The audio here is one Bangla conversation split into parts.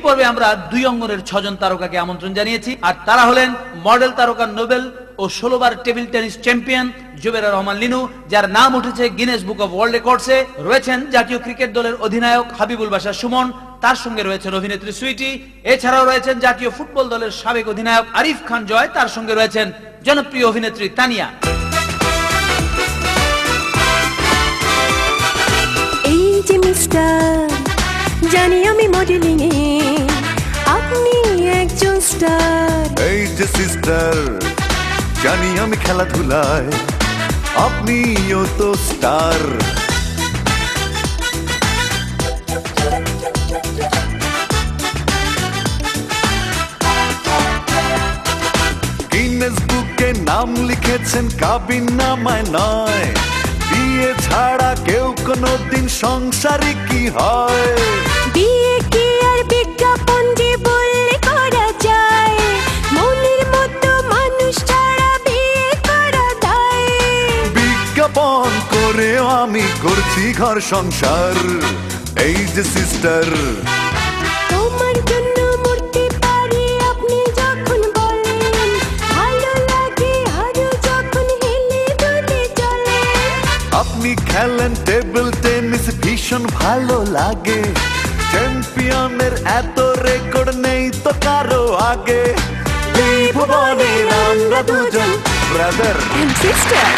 পর্বে আমরা 2 অঙ্গনের 6 জন তারকাকে আমন্ত্রণ জানিয়েছি, আর তারা হলেন মডেল তারকা নোবেল ও 16 বার table tennis champion Zubera Rahman লিনু, যার নাম উঠেছে গিনেস বুক অব ওয়ার্ল্ড রেকর্ডসে। রয়েছেন জাতীয় ক্রিকেট দলের অধিনায়ক হাবিবুল বাশার সুমন, তার সঙ্গে রয়েছেন অভিনেত্রী সুইটি। এছাড়াও রয়েছেন জাতীয় ফুটবল দলের সাবেক অধিনায়ক আরিফ খান জয়, তার সঙ্গে রয়েছেন জনপ্রিয় অভিনেত্রী তানিয়া। এই যে মিস্টার, জানি আমি মডেলিং এ আপনি একজন স্টার। এই যে সিস্টার, জানি আমি খেলাধুলায় আপনিও তো স্টার। গিনেস বুকে নাম লিখেছেন কাবিন নামায় নয়, বিয়ে ছাড়া কেউ কোনোদিন সংসারী কি হয়? বিয়ে কি আর বিজ্ঞাপন যে বললে করা যায়? মনের মতো মানুষ ছাড়া বিয়ে করা যায়? বিজ্ঞাপন করেও আমি করছি ঘর সংসার। এই যে সিস্টার, তোমার জন্য মরতে পারি আপনি যখন বলেন, ভালো লাগে আরো যখন হেলে দুলে চলেন। আপনি খেলেন টেবিল টেনিস ভীষণ ভালো লাগে, চ্যাম্পিয়নের এত রেকর্ড নেই তো কারো আগে। এই ভুবনের আমরা দুজন ব্রাদার এন্ড সিস্টার।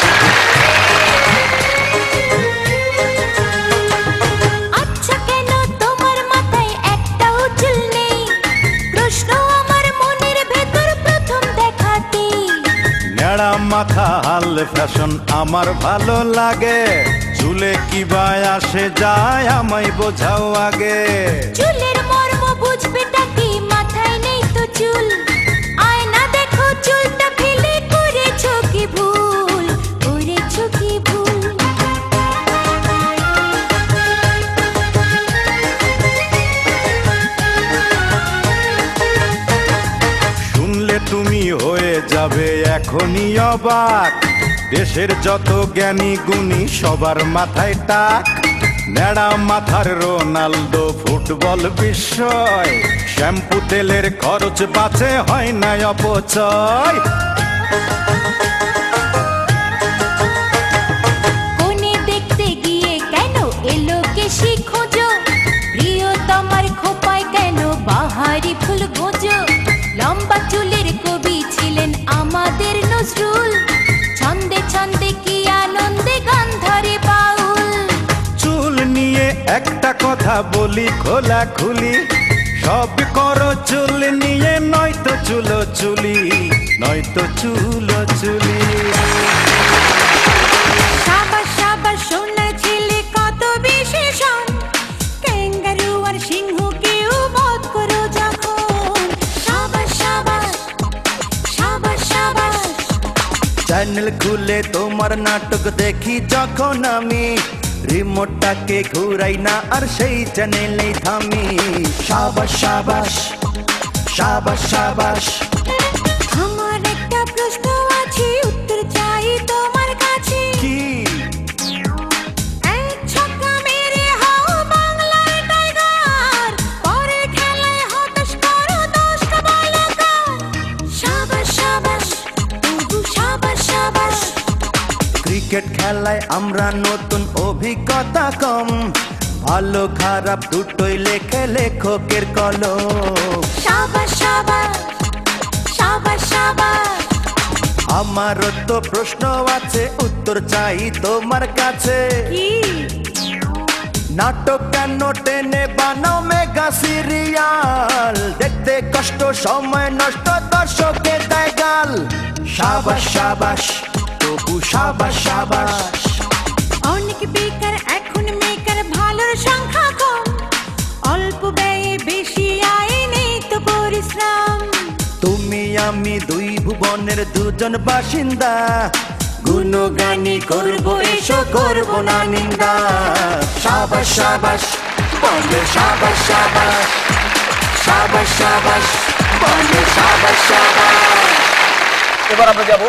আচ্ছা কেন তোমার মাথায় একটাও চুল নেই? প্রশ্ন আমার মনের ভেতর প্রথম দেখাতেই। ন্যাড়া মাথা হাল ফ্যাশন আমার ভালো লাগে, চুলে কি বায় আসে যায় আমায় বোঝাও আগে। চুলের মর্ম বুঝবেটা কি, মাথায় নেই তো চুল। আয়না দেখো চুলটা ফেলে করেছো কি ভুল, করেছো কি ভুল। শুনলে তুমি হয়ে যাবে এখনই অবাক, দেশের যত জ্ঞানী গুণী সবার মাথায় টাক। ন্যাড়া মাথার রোনালদো ফুটবল বিস্ময়, শ্যাম্পু তেলের খরচ বাঁচে হয় না অপচয়। কোণে দেখতে গিয়ে কেন এলো কেশি খোঁজো? প্রিয়তমার খোপায় কেন বাহারি ফুল গোজো? লম্বা চুলের কবি ছিলেন আমাদের নজরুল, ছন্দে ছন্দে কি আনন্দে গান ধরে বাউল। চুল নিয়ে একটা কথা বলি খোলা খুলি, সব করো চুল নিয়ে, নয়তো চুলো চুলি, নয়তো চুলো চুলি। সাবাস সাবাস সোনার ছেলে কত বিশেষণ, ক্যাঙ্গারু আর সিংহকেও বধ করো যখন। সাবাস সাবাস সাবাস সাবাস। চ্যানেল খুলে তোমার নাটক দেখি যখন আমি, রিমোটটাকে ঘুরাই না আর সেই চ্যানেলেই থামি। সাবাস সাবাস সাবাস সাবাস। আমার একটা প্রশ্ন আছে, উত্তর চাই তোমার কাছে। কি? এক ছক্কা মেরে হও বাংলার টাইগার, পরে খেলায় হতাশ করো 10টা বলাকার। সাবাস সাবাস তবু সাবাস সাবাস। ক্রিকেট খেলায় আমরা নতুন, অভিজ্ঞতা কম, ভালো খারাপ দুটোই লেখে লেখকের কলম। সাবাস সাবাস সাবাস সাবাস। আমারও তো প্রশ্ন আছে, উত্তর চাই তোমার কাছে। কি? নাটক কেন টেনে বানাও মেগা সিরিয়াল, দেখতে কষ্ট সময় নষ্ট দর্শকে দেয় গাল। সাবাস সাবাস তবু সাবাস সাবাস। অনেক বেকার এখন মেকার, ভালোর সংখ্যা কম, অল্প ব্যয়ে বেশি আয় নেই তো পরিশ্রম। তুমি আমি দুই ভুবনের দুজন বাসিন্দা, গুণগানি করবো এসো করবো না নিন্দা। সাবাস সাবাস বলে সাবাস সাবাস, সাবাস সাবাস বলে সাবাস সাবাস। এবার আমরা যাব